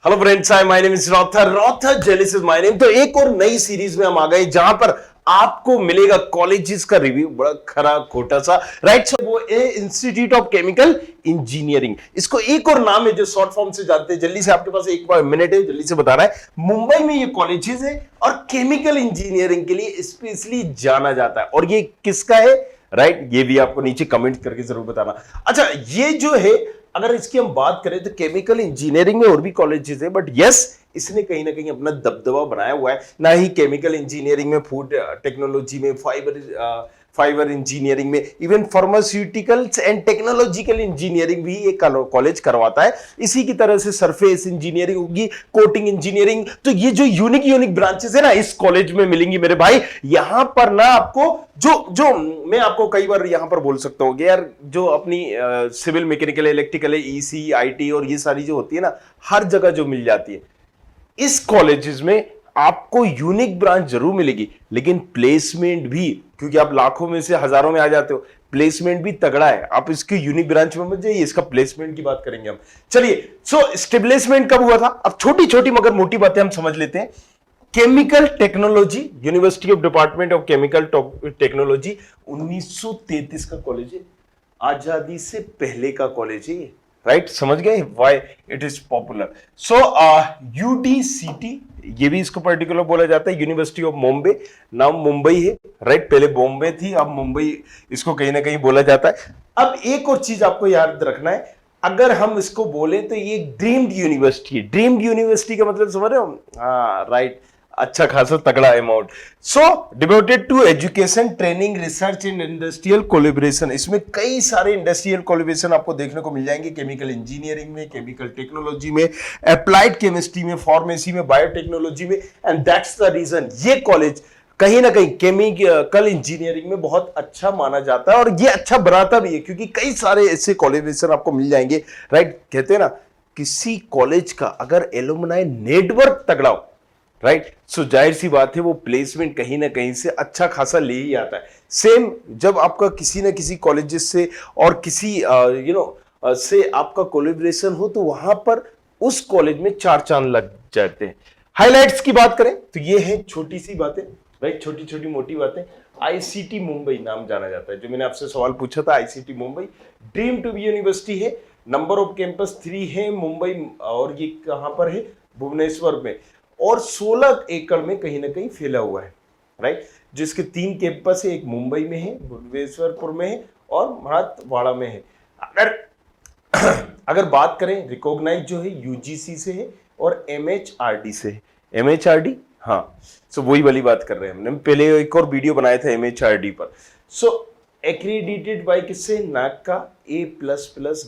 Hello friends, hi, my name is Rothar. Rothar Jelis is my name. तो एक और नई सीरीज में हम आ गए जहां पर आपको मिलेगा कॉलेजेस का रिव्यू, बड़ा खरा खोटा सा, राइट। सो वो ए इंस्टीट्यूट ऑफ केमिकल इंजीनियरिंग, इसको एक और नाम है जो शॉर्ट फॉर्म से जानते हैं। जल्दी से, आपके पास एक मिनट है, जल्दी से बता रहा है। मुंबई में ये कॉलेजेस है और केमिकल इंजीनियरिंग के लिए स्पेशली जाना जाता है। और ये किसका है, राइट, ये भी आपको नीचे कमेंट करके जरूर बताना। अच्छा, ये जो है, अगर इसकी हम बात करें तो केमिकल इंजीनियरिंग में और भी कॉलेजेस है, बट यस, इसने कहीं ना कहीं अपना दबदबा बनाया हुआ है। ना ही केमिकल इंजीनियरिंग में, फूड टेक्नोलॉजी में, फाइबर इंजीनियरिंग में, even pharmaceuticals and technological engineering भी एक कॉलेज करवाता है। इसी की तरह से सरफेस इंजीनियरिंग होगी, कोटिंग इंजीनियरिंग। तो ये जो यूनिक यूनिक ब्रांचेस है ना, इस कॉलेज में मिलेंगी मेरे भाई। यहां पर ना आपको जो जो मैं आपको कई बार यहां पर बोल सकता हूँ कि यार, जो अपनी civil, mechanical, electrical, EC, IT और ये सारी जो होती है ना, हर जगह जो मिल जाती है, इस कॉलेजेस में आपको यूनिक ब्रांच जरूर मिलेगी, लेकिन प्लेसमेंट भी, क्योंकि आप लाखों में से हजारों में आ जाते हो, प्लेसमेंट भी तगड़ा है। आप इसकी यूनिक ब्रांच में मत जाइए, इसका प्लेसमेंट की बात करेंगे हम। चलिए, सो स्टेब्लिशमेंट कब हुआ था, अब छोटी छोटी मगर मोटी बातें हम समझ लेते हैं। Chemical technology, university of department of chemical technology, 1933 का कॉलेज है। आजादी से पहले का कॉलेज है, राइट। समझ गए why it is popular. So UDCT, ये भी इसको पर्टिकुलर बोला जाता है, यूनिवर्सिटी ऑफ मुंबई। नाम मुंबई है, राइट, पहले बॉम्बे थी, अब मुंबई इसको कहीं ना कहीं बोला जाता है। अब एक और चीज आपको याद रखना है, अगर हम इसको बोले तो ये ड्रीम्ड यूनिवर्सिटी है। ड्रीम्ड यूनिवर्सिटी का मतलब समझ रहे हो? हाँ, राइट, अच्छा खासा तगड़ा amount. So devoted to education, training, research and industrial collaboration. इसमें कई सारे इंडस्ट्रियल कोलैबोरेशन आपको देखने को मिल जाएंगे, केमिकल इंजीनियरिंग में, केमिकल टेक्नोलॉजी में, अप्लाइड केमिस्ट्री में, फार्मेसी में, बायोटेक्नोलॉजी में। एंड दैट्स द रीजन ये कॉलेज कहीं ना कहीं केमिकल इंजीनियरिंग में बहुत अच्छा माना जाता है, और ये अच्छा बनाता भी है, क्योंकि कई सारे ऐसे कोलैबोरेशन आपको मिल जाएंगे, राइट। कहते हैं ना, किसी कॉलेज का अगर एलुमनाई नेटवर्क तगड़ा हो, राइट, सो जाहिर सी बात है वो प्लेसमेंट कहीं ना कहीं से अच्छा खासा ले ही आता है। सेम जब आपका किसी ना किसी कॉलेजेस से और किसी से आपका कोलैबोरेशन हो, तो वहां पर उस कॉलेज में चार चांद लग जाते हैं। हाइलाइट्स की बात करें तो ये है छोटी सी बातें, राइट, छोटी छोटी मोटी बातें। आईसीटी मुंबई नाम जाना जाता है, जो मैंने आपसे सवाल पूछा था, ICT Mumbai dream to be university है। नंबर ऑफ कैंपस 3 है मुंबई, और ये कहां पर है? भुवनेश्वर में। और 16 एकड़ में कहीं ना कहीं फैला हुआ है, राइट। जिसके 3 कैंपस है, एक मुंबई में है, भुवनेश्वरपुर में है, और मराठवाड़ा में है। अगर अगर बात करें, रिकॉग्नाइज जो है यूजीसी से है और एमएचआरडी से है। एमएचआरडी, हाँ, सो वही वाली बात कर रहे हैं। हमने पहले एक और वीडियो बनाया था एमएचआरडी पर। सो एक्रेडिटेड बाय किससे? नाक का A++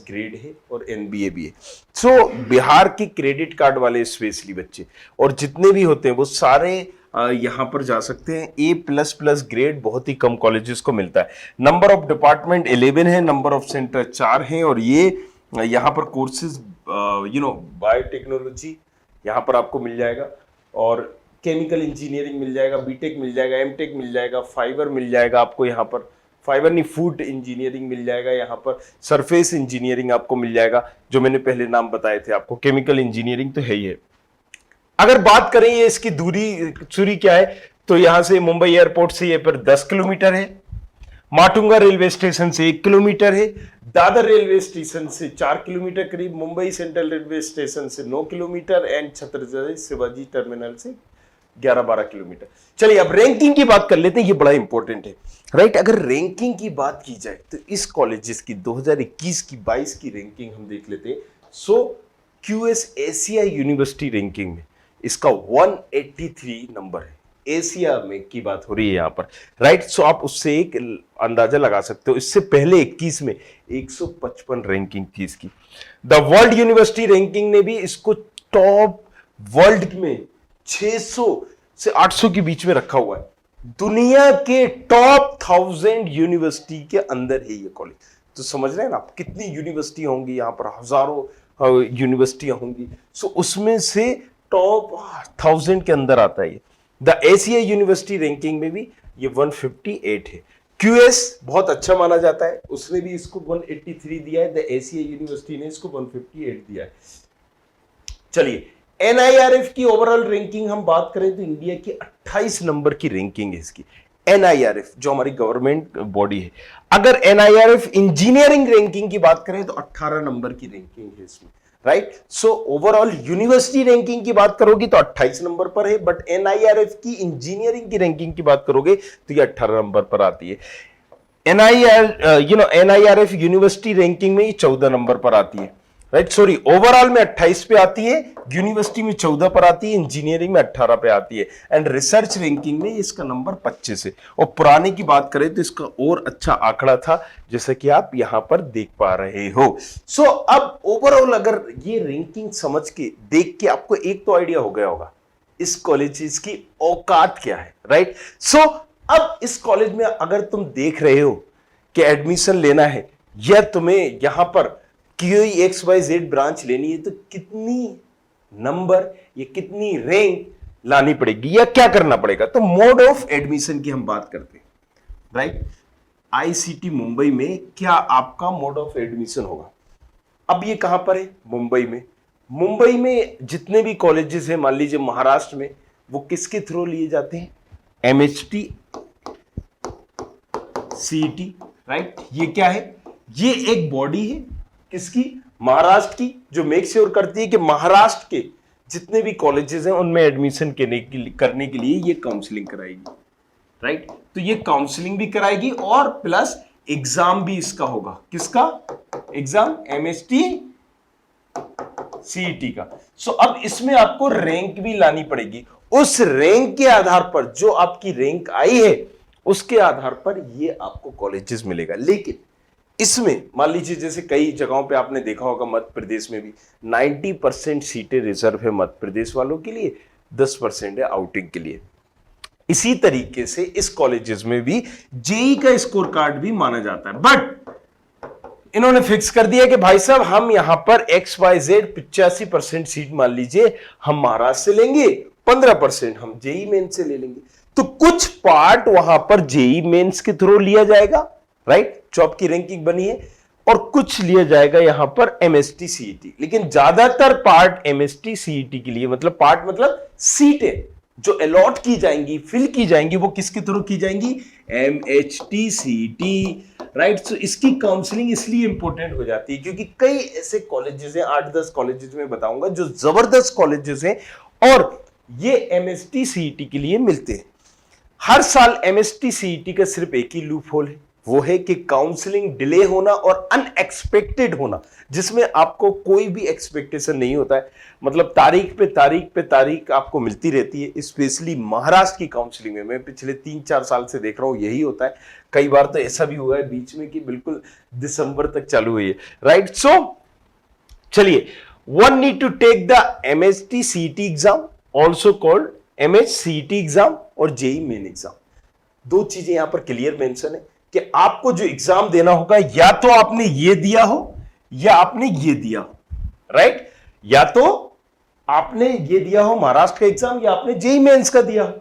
ग्रेड है, और एनबीए भी है। सो बिहार के क्रेडिट कार्ड वाले स्पेशली बच्चे और जितने भी होते हैं वो सारे यहां पर जा सकते हैं। A++ ग्रेड बहुत ही कम कॉलेजेस को मिलता है। नंबर ऑफ डिपार्टमेंट 11 है, नंबर ऑफ सेंटर 4 हैं, और ये यहाँ पर कोर्सेज बायोटेक्नोलॉजी यहाँ पर आपको मिल जाएगा, और केमिकल इंजीनियरिंग मिल जाएगा, बीटेक मिल जाएगा, एमटेक मिल जाएगा, फाइबर मिल जाएगा आपको यहाँ पर, फाइबर नहीं, फूड इंजीनियरिंग मिल जाएगा यहाँ पर, सरफेस इंजीनियरिंग आपको मिल जाएगा, जो मैंने पहले नाम बताए थे आपको। केमिकल इंजीनियरिंग तो है ही है। अगर बात करें ये इसकी दूरी क्या है, तो यहां से मुंबई एयरपोर्ट से ये पर 10 किलोमीटर है, माटुंगा रेलवे स्टेशन से 1 किलोमीटर है, दादर रेलवे स्टेशन से 4 किलोमीटर करीब, मुंबई सेंट्रल रेलवे स्टेशन से 9 kilometre, and Chhatrapati Shivaji terminal से 11-12 किलोमीटर। चलिए, अब रैंकिंग की बात कर लेते हैं, ये बड़ा इंपॉर्टेंट है, राइट। अगर रैंकिंग की बात की जाए तो इस कॉलेजेस की 2021 की 22 की रैंकिंग हम देख लेते हैं। सो क्यूएस एशिया यूनिवर्सिटी रैंकिंग में इसका 183 नंबर है। एशिया में की बात हो रही है यहां पर, राइट। सो आप उससे एक अंदाजा लगा सकते हो। इससे पहले 21 में 155 रैंकिंग थी इसकी। द वर्ल्ड यूनिवर्सिटी रैंकिंग ने भी इसको टॉप वर्ल्ड में 600 से 800 के बीच में रखा हुआ है। दुनिया के टॉप 1000 यूनिवर्सिटी के अंदर है ये कॉलेज। तो समझ रहे हैं ना आप, कितनी यूनिवर्सिटी होंगी यहाँ पर, हजारों यूनिवर्सिटियां होंगी। सो उसमें से टॉप 1000 के अंदर आता है ये। द एशिया यूनिवर्सिटी रैंकिंग में भी ये 158 है। क्यूएस बहुत अच्छा माना जाता है, उसने भी इसको 183 दिया है। द एशिया यूनिवर्सिटी ने इसको 158 दिया है। चलिए, एनआईआरएफ की ओवरऑल रैंकिंग हम बात करें तो इंडिया की 28 नंबर की रैंकिंग है इसकी। एनआईआरएफ जो हमारी गवर्नमेंट बॉडी है। अगर एनआईआरएफ इंजीनियरिंग रैंकिंग की बात करें तो 18 नंबर की रैंकिंग है इसमें, right. So overall university ranking की बात करोगी तो 28 नंबर पर है, बट एनआईआरएफ की इंजीनियरिंग की रैंकिंग की बात करोगे तो ये 18 नंबर पर आती है। एनआईआरएफ यूनिवर्सिटी रैंकिंग में ये 14 नंबर पर आती है, राइट। सॉरी, ओवरऑल में 28 पे आती है, यूनिवर्सिटी में 14 पर आती है, इंजीनियरिंग में 18 पे आती है, एंड रिसर्च रैंकिंग में इसका नंबर 25 है। और पुराने की बात करें तो इसका और अच्छा आंकड़ा था, जैसा कि आप यहां पर देख पा रहे हो। सो अब ओवरऑल अगर ये रैंकिंग समझ के देख के आपको एक तो आइडिया हो गया होगा इस कॉलेज की औकात क्या है, राइट। सो अब इस कॉलेज में अगर तुम देख रहे हो कि एडमिशन लेना है या तुम्हें यहां पर कोई XYZ ब्रांच लेनी है, तो कितनी नंबर या कितनी रैंक लानी पड़ेगी या क्या करना पड़ेगा। तो मोड ऑफ एडमिशन की हम बात करते हैं, राइट। आईसीटी मुंबई में क्या आपका मोड ऑफ एडमिशन होगा। अब ये कहां पर है, मुंबई में। मुंबई में जितने भी कॉलेजेस हैं, मान लीजिए महाराष्ट्र में, वो किसके थ्रू लिए जाते हैं, MHT CET, राइट। ये क्या है, ये एक बॉडी है किसकी, महाराष्ट्र की, जो मेक श्योर करती है कि महाराष्ट्र के जितने भी कॉलेजेस हैं उनमें एडमिशन करने के लिए ये काउंसलिंग कराएगी, राइट। तो ये काउंसलिंग भी कराएगी और प्लस एग्जाम भी इसका होगा, किसका एग्जाम, MHT CET का। सो अब इसमें आपको रैंक भी लानी पड़ेगी। उस रैंक के आधार पर, जो आपकी रैंक आई है उसके आधार पर ये आपको कॉलेजेस मिलेगा। लेकिन इसमें मान लीजिए जैसे कई जगहों पे आपने देखा होगा, मध्य प्रदेश में भी 90% सीटें रिजर्व है मध्य प्रदेश वालों के लिए, 10% है आउटिंग के लिए। इसी तरीके से इस कॉलेजेस में भी जेई का स्कोर कार्ड भी माना जाता है, बट इन्होंने फिक्स कर दिया कि भाई साहब हम यहां पर XYZ 85% सीट मान लीजिए हम महाराष्ट्र से लेंगे, 15% हम जेई मेंस से ले लेंगे। तो कुछ पार्ट वहां पर जेई मेंस के थ्रू लिया जाएगा, राइट, जो आपकी रैंकिंग बनी है, और कुछ लिया जाएगा यहां पर MHT CET। लेकिन ज्यादातर पार्ट MHT CET के लिए, मतलब पार्ट मतलब सीटें जो अलॉट की जाएंगी, फिल की जाएंगी, वो किसके थ्रू की जाएंगी, MHT CET, राइट। सो इसकी काउंसलिंग इसलिए इंपॉर्टेंट हो जाती है क्योंकि कई ऐसे कॉलेजेस हैं, 8-10 कॉलेजेस में बताऊंगा, जो जबरदस्त कॉलेजेस हैं और ये MHT CET के लिए मिलते हैं। हर साल MHT CET का सिर्फ एक ही लूप होल है, वो है कि काउंसलिंग डिले होना और अनएक्सपेक्टेड होना, जिसमें आपको कोई भी एक्सपेक्टेशन नहीं होता है, मतलब तारीख पे तारीख आपको मिलती रहती है। स्पेशली महाराष्ट्र की काउंसलिंग में मैं पिछले 3-4 साल से देख रहा हूं यही होता है। कई बार तो ऐसा भी हुआ है बीच में कि बिल्कुल दिसंबर तक चालू हुई है, राइट। सो चलिए, one need to take the MHT CET exam, also called MHCET exam, और जेई मेन एग्जाम। दो चीजें यहां पर क्लियर मेंशन है कि आपको जो एग्जाम देना होगा, या तो आपने ये दिया हो या आपने ये दिया हो, राइट। या तो आपने ये दिया हो महाराष्ट्र का एग्जाम, या आपने जेई मेंस का दिया हो।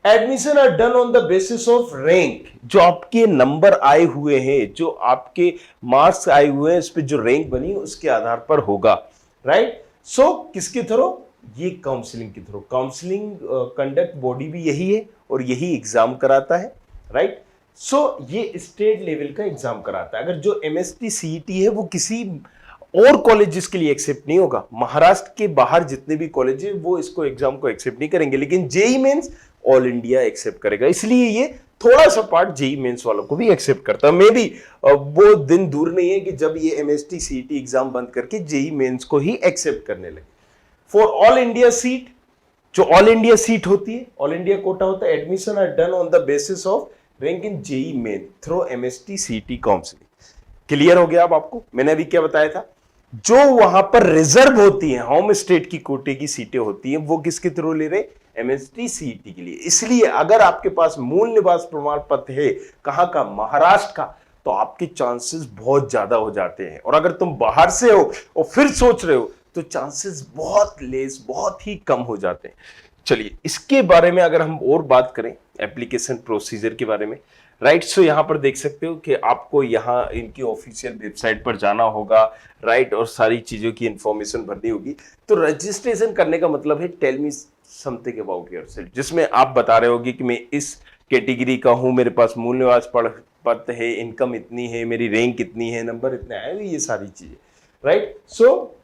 Admission are done on the basis of rank, जो आपके नंबर आए हुए हैं, जो आपके मार्क्स आए हुए हैं, इस पे जो रैंक बनी उसके आधार पर होगा, राइट। सो किसके थ्रू, ये काउंसलिंग के थ्रू। काउंसलिंग कंडक्ट बॉडी भी यही है और यही एग्जाम कराता है, राइट। सो ये स्टेट लेवल का एग्जाम कराता है। अगर जो MHT CET है वो किसी और कॉलेजेस के लिए एक्सेप्ट नहीं होगा, महाराष्ट्र के बाहर जितने भी कॉलेज है वो इसको एग्जाम को एक्सेप्ट नहीं करेंगे, लेकिन JEE mains all India accept करेगा। इसलिए ये थोड़ा सा पार्ट जेई मेंस वालों को भी एक्सेप्ट करता है। मे बी वो दिन दूर नहीं है कि जब ये MHT CET एग्जाम बंद करके जेई मेंस को ही एक्सेप्ट करने लगे। फॉर ऑल इंडिया सीट, जो ऑल इंडिया सीट होती है, ऑल इंडिया कोटा होता है, admission are done on the basis of rank in JEE main through MHT CET counselling. Clear हो गया अब आपको, मैंने अभी क्या बताया था। जो वहां पर रिजर्व होती है, होम स्टेट की कोटे की सीटें होती हैं, वो किसके थ्रू ले रहे, MHT CET के लिए। इसलिए अगर आपके पास मूल निवास प्रमाण पत्र है, कहां का, महाराष्ट्र का, तो आपके चांसेस बहुत ज्यादा हो जाते हैं। और अगर तुम बाहर से हो और फिर सोच रहे हो तो चांसेस बहुत लेस, बहुत ही कम हो जाते हैं। चलिए, इसके बारे में अगर हम और बात करें, एप्लीकेशन प्रोसीजर के बारे में, राइट। सो यहाँ पर देख सकते हो कि आपको यहाँ इनकी ऑफिशियल वेबसाइट पर जाना होगा, राइट, और सारी चीजों की इंफॉर्मेशन भरनी होगी। तो रजिस्ट्रेशन करने का मतलब है tell me something about yourself, जिसमें आप बता रहे होगे कि मैं इस कैटेगरी का हूं, मेरे पास मूल निवास पत्र है, इनकम इतनी है, मेरी रैंक कितनी है, नंबर इतने आए, ये सारी चीजें, राइट। सो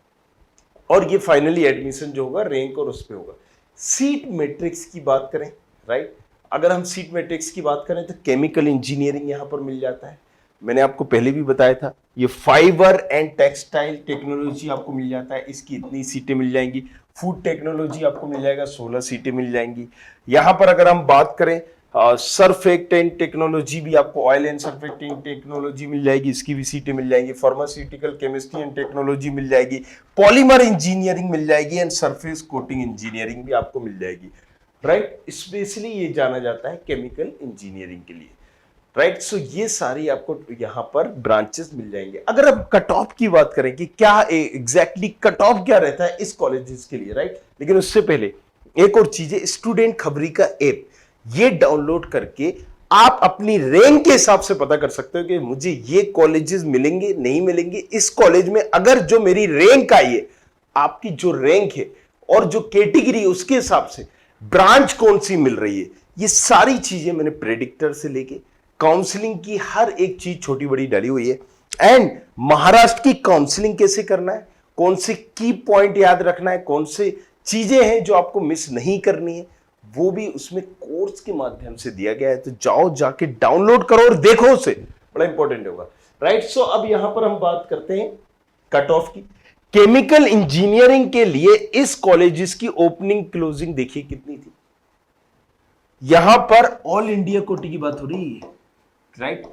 और ये फाइनली एडमिशन जो होगा रैंक और उस पे होगा। सीट मैट्रिक्स की बात करें, राइट, अगर हम सीट मैट्रिक्स की बात करें तो केमिकल इंजीनियरिंग यहां पर मिल जाता है। मैंने आपको पहले भी बताया था, ये फाइबर एंड टेक्सटाइल टेक्नोलॉजी आपको मिल जाता है, इसकी इतनी सीटें मिल जाएंगी। फूड टेक्नोलॉजी आपको मिल जाएगा, 16 सीटें मिल जाएंगी। यहां पर अगर हम बात करें सरफेक्टेंट टेक्नोलॉजी भी आपको, ऑयल एंड सरफेक्टेंट टेक्नोलॉजी मिल जाएगी, इसकी भी सीटें मिल जाएंगी। फार्मास्यूटिकल केमिस्ट्री एंड टेक्नोलॉजी मिल जाएगी, पॉलीमर इंजीनियरिंग मिल जाएगी एंड सरफेस कोटिंग इंजीनियरिंग भी आपको मिल जाएगी, राइट। स्पेशली ये जाना जाता है केमिकल इंजीनियरिंग के लिए, राइट। सो ये सारी आपको यहां पर ब्रांचेस मिल जाएंगे। अगर अब कट ऑफ की बात करें कि क्या एग्जैक्टली कट ऑफ क्या रहता है इस कॉलेजेस के लिए, राइट, लेकिन उससे पहले एक और चीज है, स्टूडेंट खबरी का ऐप, ये डाउनलोड करके आप अपनी रैंक के हिसाब से पता कर सकते हो कि मुझे ये कॉलेजेस मिलेंगे नहीं मिलेंगे। इस कॉलेज में अगर जो मेरी रैंक आई है, आपकी जो रैंक है और जो कैटेगरी है उसके हिसाब से ब्रांच कौन सी मिल रही है, ये सारी चीजें मैंने प्रेडिक्टर से लेके काउंसलिंग की हर एक चीज छोटी बड़ी डाली हुई है। एंड महाराष्ट्र की काउंसलिंग कैसे करना है, कौन से की पॉइंट याद रखना है, कौन से चीजें हैं जो आपको मिस नहीं करनी है, वो भी उसमें कोर्स के माध्यम से दिया गया है। तो जाओ जाके डाउनलोड करो और देखो उसे, बड़ा इंपॉर्टेंट होगा, राइट। सो अब यहां पर हम बात करते हैं कट ऑफ की। केमिकल इंजीनियरिंग के लिए इस कॉलेजेस की ओपनिंग क्लोजिंग देखिए कितनी थी। यहां पर ऑल इंडिया कोटी की बात हो रही है, राइट।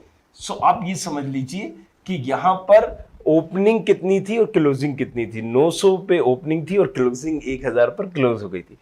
सो आप ये समझ लीजिए कि यहां पर ओपनिंग कितनी थी और क्लोजिंग कितनी थी। 900 पे ओपनिंग थी और क्लोजिंग 1000 पर क्लोज हो गई थी।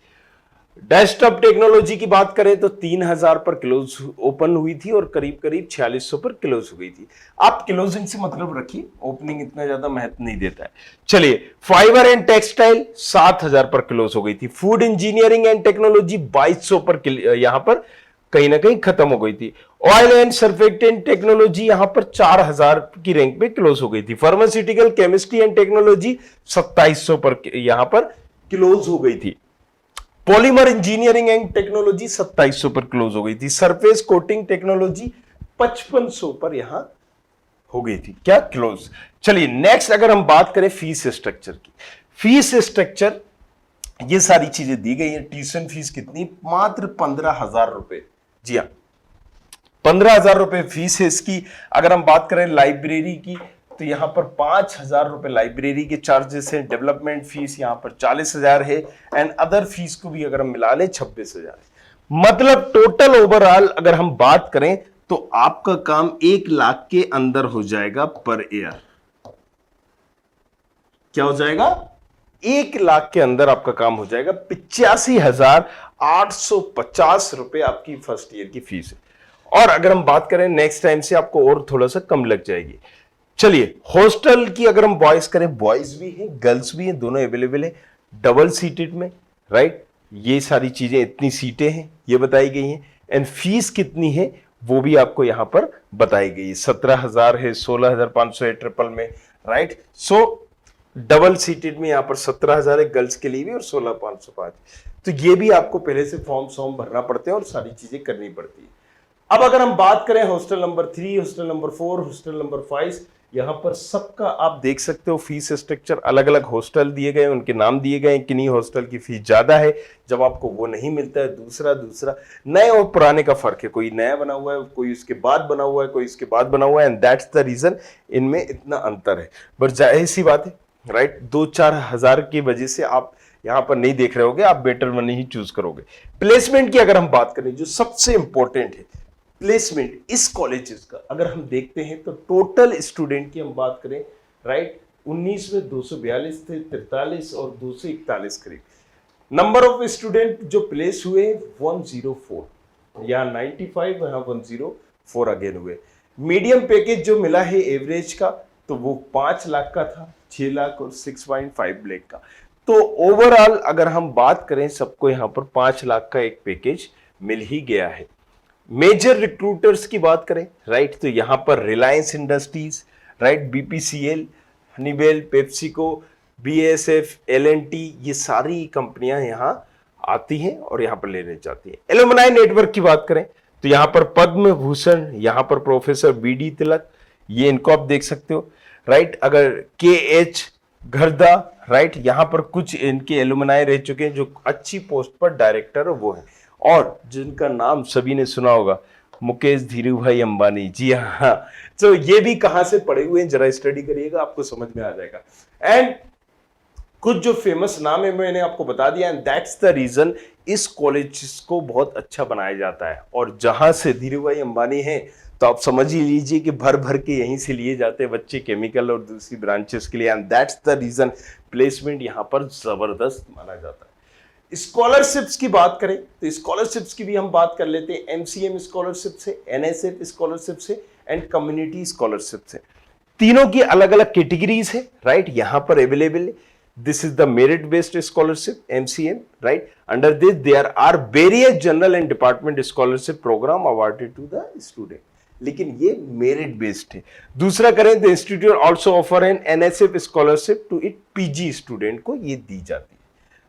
डेस्कटॉप टेक्नोलॉजी की बात करें तो 3000 पर क्लोज ओपन हुई थी और करीब करीब 4600 पर क्लोज हो गई थी। आप क्लोजिंग से मतलब रखिए, ओपनिंग इतना ज्यादा महत्व नहीं देता है। चलिए, फाइबर एंड टेक्सटाइल 7000 पर क्लोज हो गई थी। फूड इंजीनियरिंग एंड टेक्नोलॉजी 2200 पर यहां पर कहीं ना कहीं खत्म हो गई थी। ऑयल एंड सरफेक्टेंट टेक्नोलॉजी यहां पर 4000 की रैंक पे क्लोज हो गई थी। फार्मास्यूटिकल केमिस्ट्री एंड टेक्नोलॉजी 2700 पर यहां पर क्लोज हो गई थी। पॉलीमर इंजीनियरिंग एंड टेक्नोलॉजी 2700 पर क्लोज हो गई थी। सरफेस कोटिंग टेक्नोलॉजी 5500 पर यहां हो गई थी क्या क्लोज। चलिए नेक्स्ट अगर हम बात करें फीस स्ट्रक्चर की, फीस स्ट्रक्चर ये सारी चीजें दी गई है। ट्यूशन फीस कितनी, मात्र 15,000 रुपए, जी हाँ 15,000 रुपए फीस है इसकी। अगर हम बात करें लाइब्रेरी की तो यहां पर 5,000 रुपए लाइब्रेरी के चार्जेस हैं। डेवलपमेंट फीस यहां पर 40,000 है एंड अदर फीस को भी अगर हम मिला लें 26,000 है। मतलब टोटल ओवरऑल अगर हम बात करें तो आपका काम 1 लाख के अंदर हो जाएगा पर ईयर। क्या हो जाएगा, 1 लाख के अंदर आपका काम हो जाएगा। 85,850 रुपए आपकी फर्स्ट ईयर की फीस है। और अगर हम बात करें नेक्स्ट टाइम से आपको और थोड़ा सा कम लग जाएगी। चलिए हॉस्टल की अगर हम बॉयज करें, बॉयज भी हैं गर्ल्स भी हैं, दोनों अवेलेबल है डबल सीटेड में, राइट। ये सारी चीजें, इतनी सीटें हैं ये बताई गई हैं एंड फीस कितनी है वो भी आपको यहां पर बताई गई है। 17,000 है, 16,500 है ट्रिपल में, राइट। सो डबल सीटेड में यहां पर 17,000 है गर्ल्स के लिए भी और 16,505। तो ये भी आपको पहले से फॉर्म भरना पड़ते हैं और सारी चीजें करनी पड़ती है। अब अगर हम बात करें hostel number 3, hostel number 4, hostel number 5, यहां पर सबका आप देख सकते हो फीस स्ट्रक्चर, अलग अलग हॉस्टल दिए गए, उनके नाम दिए गए। किन्हीं हॉस्टल की फीस ज्यादा है, जब आपको वो नहीं मिलता है दूसरा नए और पुराने का फर्क है। कोई नया बना हुआ है, कोई उसके बाद बना हुआ है, कोई इसके बाद बना हुआ है एंड दैट्स द रीजन इनमें इतना अंतर है। बट जाहिर सी बात है, राइट, 2-4 हजार की वजह से आप यहां पर नहीं देख रहे होगे, आप बेटर मनी ही चूज करोगे। प्लेसमेंट की अगर हम बात करें, जो सबसे इंपॉर्टेंट है प्लेसमेंट इस कॉलेजेस का, अगर हम देखते हैं तो टोटल स्टूडेंट की हम बात करें, राइट, 19 में 242 थे, 43 और 241 करीब नंबर ऑफ स्टूडेंट जो प्लेस हुए 104, यहाँ 95, यहाँ 104 अगेन हुए। मीडियम पैकेज जो मिला है एवरेज का तो वो 5 लाख का था, 6 लाख और 6.5 लाख का। तो ओवरऑल अगर हम बात करें सबको यहाँ पर 5 लाख का एक पैकेज मिल ही गया है। मेजर रिक्रूटर्स की बात करें, राइट, तो यहां पर Reliance Industries, right, BPCL, Honeywell, PepsiCo, BSF, LNT, ये सारी कंपनियां यहां आती हैं और यहां पर लेने जाती हैं। एलुमनाई नेटवर्क की बात करें तो यहां पर पद्म भूषण, यहां पर प्रोफेसर बीडी तिलक, ये इनको आप देख सकते हो, राइट। अगर के एच घरदा, राइट, यहां पर कुछ इनके एलुमनाई रह चुके हैं जो अच्छी पोस्ट पर डायरेक्टर वो है, और जिनका नाम सभी ने सुना होगा, मुकेश धीरूभाई अंबानी। जी हाँ, तो ये भी कहां से पढ़े हुए हैं जरा स्टडी करिएगा, आपको समझ में आ जाएगा। एंड कुछ जो फेमस नाम है मैंने आपको बता दिया, एंड दैट्स द रीजन इस कॉलेज को बहुत अच्छा बनाया जाता है। और जहां से धीरूभाई अंबानी हैं तो आप समझ ही लीजिए कि भर भर के यहीं से लिए जाते हैं बच्चे केमिकल और दूसरी ब्रांचेस के लिए, and that's the reason placement यहां पर जबरदस्त माना जाता है। स्कॉलरशिप्स की बात करें तो स्कॉलरशिप्स की भी हम बात कर लेते हैं। एमसीएम स्कॉलरशिप से, एनएसएफ स्कॉलरशिप से एंड कम्युनिटी स्कॉलरशिप से, तीनों की अलग अलग कैटेगरीज है, राइट, यहां पर अवेलेबल है। This is the merit based scholarship, MCM, right? Under this there are various general and department scholarship program awarded to the student, लेकिन ये मेरिट बेस्ड है। दूसरा करें तो institute also offer an NSF scholarship to it PG student को ये दी जाती है,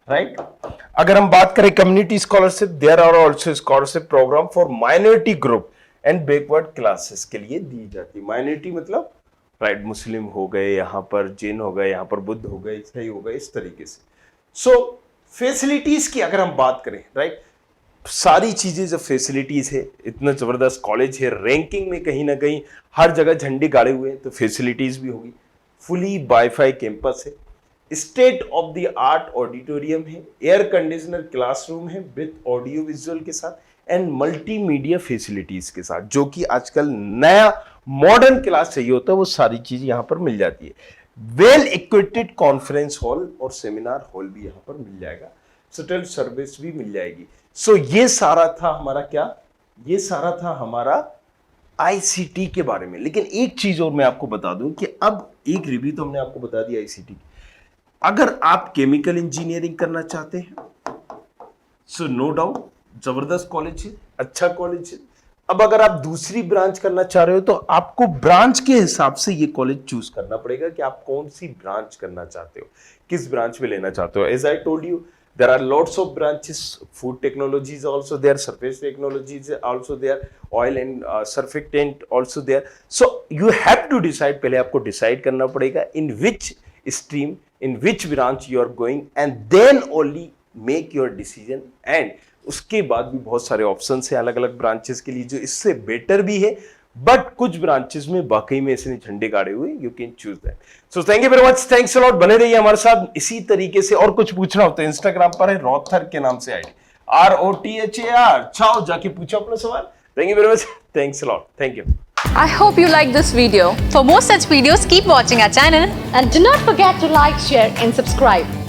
राइट। अगर हम बात करें community scholarship, there are also scholarship program for minority group and backward classes के लिए दी जाती है। माइनॉरिटी मतलब राइट, मुस्लिम हो गए, यहाँ पर जैन हो गए, यहाँ पर बुद्ध हो गए, ईसाई हो गए, इस तरीके से। सो फैसिलिटीज की अगर हम बात करें, राइट, सारी चीजें जो फैसिलिटीज है, इतना जबरदस्त कॉलेज है, रैंकिंग में कहीं ना कहीं हर जगह झंडे गाड़े हुए हैं, तो फैसिलिटीज भी होगी। फुली वाईफाई कैंपस है, state of the art auditorium है, एयर कंडीशनर क्लासरूम है विद ऑडियो विजुअल के साथ एंड मल्टीमीडिया फैसिलिटीज के साथ, जो कि आजकल नया मॉडर्न क्लास चाहिए होता है वो सारी चीज यहां पर मिल जाती है। वेल इक्विप्ड कॉन्फ्रेंस हॉल और सेमिनार हॉल भी यहां पर मिल जाएगा, शटल सर्विस भी मिल जाएगी। सो ये सारा था हमारा क्या, ये सारा था हमारा आईसीटी के बारे में। लेकिन एक चीज और मैं आपको बता दूं कि अब एक रिव्यू तो हमने आपको बता दिया आईसीटी की, अगर आप केमिकल इंजीनियरिंग करना चाहते हैं सो नो डाउट जबरदस्त कॉलेज है, अच्छा कॉलेज है। अब अगर आप दूसरी ब्रांच करना चाह रहे हो तो आपको ब्रांच के हिसाब से ये कॉलेज चूज करना पड़ेगा कि आप कौन सी ब्रांच करना चाहते हो, किस ब्रांच में लेना चाहते हो। As I told you there are lots of branches, food technology is also there, surface technology is also there, oil and surfactant also there. So you have to decide, पहले आपको decide करना पड़ेगा in which stream, in which branch you are going, and then only make your decision. And उसके बाद भी बहुत सारे options हैं अलग अलग ब्रांचेस के लिए जो इससे बेटर भी है, बट कुछ ब्रांचेस में वाकई में ऐसे झंडे गाड़े हुए, you can choose that. So thank you very much, thanks a lot, बने रहिए हमारे साथ इसी तरीके से। और कुछ पूछना हो तो इंस्टाग्राम पर है रॉथर के नाम से आईडी, ROTHAR, चाओ जाके पूछो अपना सवाल। Thank you very much, thanks a lot, thank you. I hope you like this video. For more such videos, keep watching our channel and do not forget to like, share and subscribe.